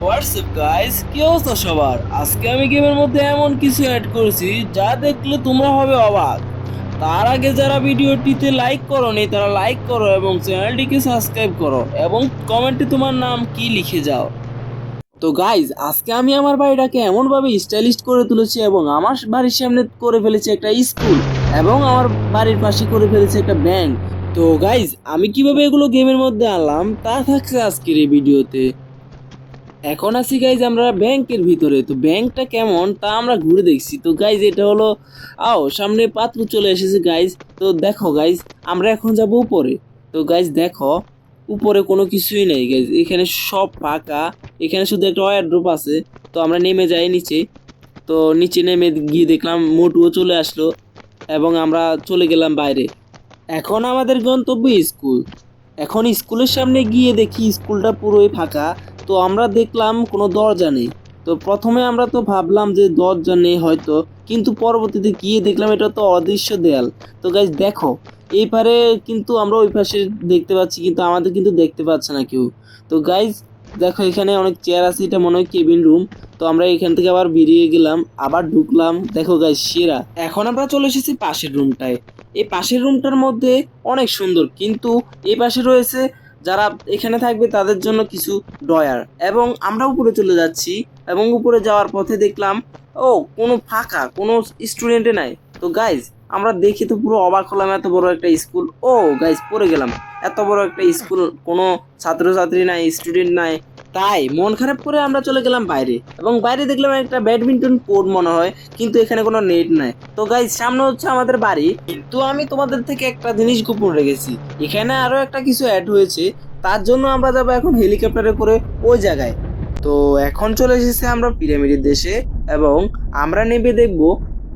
WhatsApp guys, কি অবস্থা সবার? আজকে আমি গেমের মধ্যে এমন কিছু অ্যাড করেছি যা দেখলে তোমরা হবে অবাক। তার আগে যারা ভিডিওটিতে লাইক করোনি তারা লাইক করো এবং চ্যানেলটিকে সাবস্ক্রাইব করো এবং কমেন্টে তোমার নাম কি লিখে যাও। তো গাইজ, আজকে আমি আমার বাড়িটাকে এমনভাবে স্টাইলিশ করে তুলেছি এবং আমার বাড়ির সামনে করে ফেলেছি একটা স্কুল এবং আমার বাড়ির পাশে করে ফেলেছি একটা ব্যাংক। তো গাইজ, আমি কিভাবে এগুলো গেমের মধ্যে আনলাম তা থাকছে আজকের এই ভিডিওতে। এখন আছি গাইজ আমরা ব্যাংকের ভিতরে। তো ব্যাংকটা কেমন তা আমরা ঘুরে দেখছি। তো গাইজ, এটা হলো সামনে পাত্র চলে এসেছে গাইজ। তো দেখো গাইজ, আমরা এখন যাব উপরে। তো গাইজ দেখো, উপরে কোনো কিছুই নেই গাইজ, এখানে সব ফাঁকা। এখানে শুধু একটা ওয়্যারড্রপ আছে। তো আমরা নেমে যাই নিচে। তো নিচে নেমে গিয়ে দেখলাম মোটুও চলে আসলো এবং আমরা চলে গেলাম বাইরে। এখন আমাদের গন্তব্য স্কুল। এখন স্কুলের সামনে গিয়ে দেখি স্কুলটা পুরোই ফাঁকা। তো আমরা দেখলাম কোনো দরজা নেই। তো প্রথমে আমরা তো ভাবলাম যে দরজা নেই হয়তো, কিন্তু পরবর্তীতে গিয়ে দেখলাম এটা তো অদৃশ্য দেয়াল। তো গাইজ দেখো, এই পারে কিন্তু আমরা ওই পাশে দেখতে পাচ্ছি, কিন্তু আমাদের কিন্তু দেখতে পাচ্ছে না কেউ। তো গাইজ দেখো, এখানে অনেক চেয়ার আছে, এটা মনে হয় কেবিন রুম। তো আমরা এখান থেকে আবার বেরিয়ে গেলাম, আবার ঢুকলাম। দেখো গাইজ সেরা। এখন আমরা চলে এসেছি পাশের রুমটায়। এই পাশের রুমটার মধ্যে অনেক সুন্দর, কিন্তু এই পাশে রয়েছে যারা এখানে থাকবে তাদের জন্য কিছু ড্রয়ার। এবং আমরা উপরে চলে যাচ্ছি এবং উপরে যাওয়ার পথে দেখলাম কোনো ফাঁকা, কোনো স্টুডেন্টে নাই। তো গাইজ, আমরা দেখি তো পুরো অবাক হলাম, এত বড় একটা স্কুল। গাইজ পড়ে গেলাম। এত বড় একটা স্কুল, কোনো ছাত্রছাত্রী নাই, স্টুডেন্ট নাই। তাই মন খারাপ করে আমরা চলে গেলাম বাইরে এবং বাইরে দেখলাম একটা ব্যাডমিন্টন কোর্ট মনে হয়, কিন্তু এখানে কোনো নেট নাই। তো গাইজ, সামনে হচ্ছে আমাদের বাড়ি, কিন্তু আমি তোমাদের থেকে একটা জিনিস গোপন রেখেছি। এখানে আরো একটা কিছু অ্যাড হয়েছে, তার জন্য আমরা যাবো এখন হেলিকপ্টারে করে ওই জায়গায়। তো এখন চলে এসেছে আমরা পিরামিডের দেশে এবং আমরা নেবে দেখব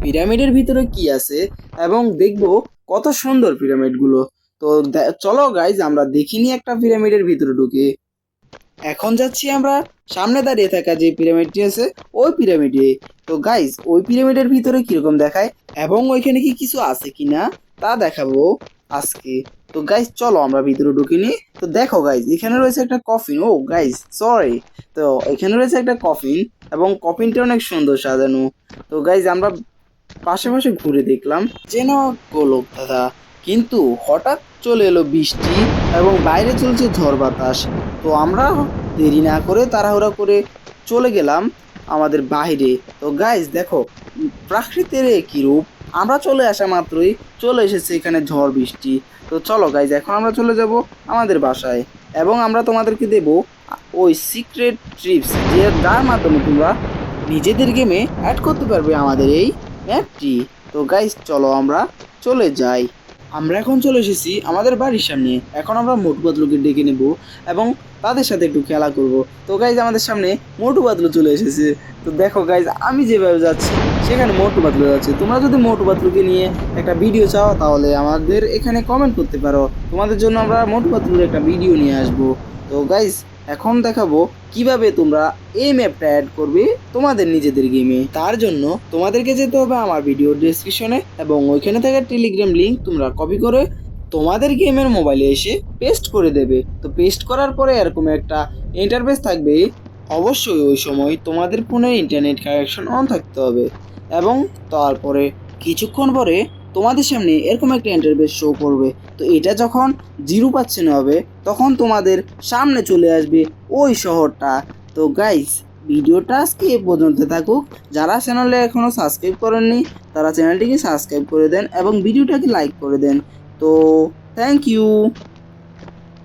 পিরামিডের ভিতরে কি আছে এবং দেখব কত সুন্দর পিরামিডগুলো। তো চলো গাইজ, আমরা দেখিনি একটা পিরামিডের ভিতরে ঢুকে। এখন যাচ্ছি আমরা সামনে দাঁড়িয়ে থাকা যে পিরামিডটি আছে ওই পিরামিডে। তো গাইজ, ওই পিরামিডের ভিতরে কিরকম দেখায় এবং ওইখানে কি কিছু আছে কিনা তা দেখাবো আজকে। তো গাইজ চলো আমরা ভিতরে ঢুকিনি। তো দেখো গাইজ, এখানে রয়েছে একটা কফিন। গাইজ সরি, তো এখানে রয়েছে একটা কফিন এবং কফিনটা অনেক সুন্দর সাজানো। তো গাইজ, আমরা পাশে পাশে ঘুরে দেখলাম যেন গোলক দাদা, কিন্তু হঠাৎ চলে এলো বৃষ্টি এবং বাইরে চলছে ঝড় বাতাস। তো আমরা দেরি না করে তাড়াহুড়া করে চলে গেলাম আমাদের বাইরে। তো গাইজ দেখো, প্রাকৃতির কি রূপ! আমরা চলে আসা মাত্রই চলে এসেছে এখানে ঝড় বৃষ্টি। তো চলো গাইজ, এখন আমরা চলে যাব আমাদের বাসায় এবং আমরা তোমাদেরকে দেব ওই সিক্রেট ট্রিপস, যার মাধ্যমে তোমরা নিজেদের গেমে অ্যাড করতে পারবে আমাদের এই ম্যাপটি। তো গাইজ চলো আমরা চলে যাই। আমরা এখন চলে এসেছি আমাদের বাড়ির সামনে। এখন আমরা মোটু পাতলুকে ডেকে নেব এবং তাদের সাথে একটু খেলা করব। তো গাইজ, আমাদের সামনে মোটু পাতলু চলে এসেছে। তো দেখো গাইজ, আমি যেভাবে যাচ্ছি সেখানে মোটু পাতলু যাচ্ছে। তোমরা যদি মোটু পাতলুকে নিয়ে একটা ভিডিও চাও তাহলে আমাদের এখানে কমেন্ট করতে পারো, তোমাদের জন্য আমরা মোটু পাতলুর একটা ভিডিও নিয়ে আসবো। তো গাইজ, এখন দেখাবো কিভাবে তোমরা এই ম্যাপটা অ্যাড করবে তোমাদের নিজেদের গেমে। তার জন্য তোমাদেরকে যেতে হবে আমার ভিডিও ডেসক্রিপশনে এবং ওইখানে থাকা টেলিগ্রাম লিঙ্ক তোমরা কপি করে তোমাদের গেমের মোবাইলে এসে পেস্ট করে দেবে। তো পেস্ট করার পরে এরকম একটা ইন্টারফেস থাকবে। অবশ্যই ওই সময় তোমাদের ফোনে ইন্টারনেট কানেকশন অন থাকতে হবে এবং তারপরে কিছুক্ষণ পরে তোমাদের সামনে এরকম একটা ইন্টারফেস শো করবে। তো এটা যখন 0% হবে তখন তোমাদের সামনে চলে আসবে ওই শহরটা। তো গাইস, ভিডিওটা আজকে এ পর্যন্ত থাকুক। যারা চ্যানেলে এখনও সাবস্ক্রাইব করেননি তারা চ্যানেলটিকে সাবস্ক্রাইব করে দেন এবং ভিডিওটাকে লাইক করে দেন। তো থ্যাংক ইউ।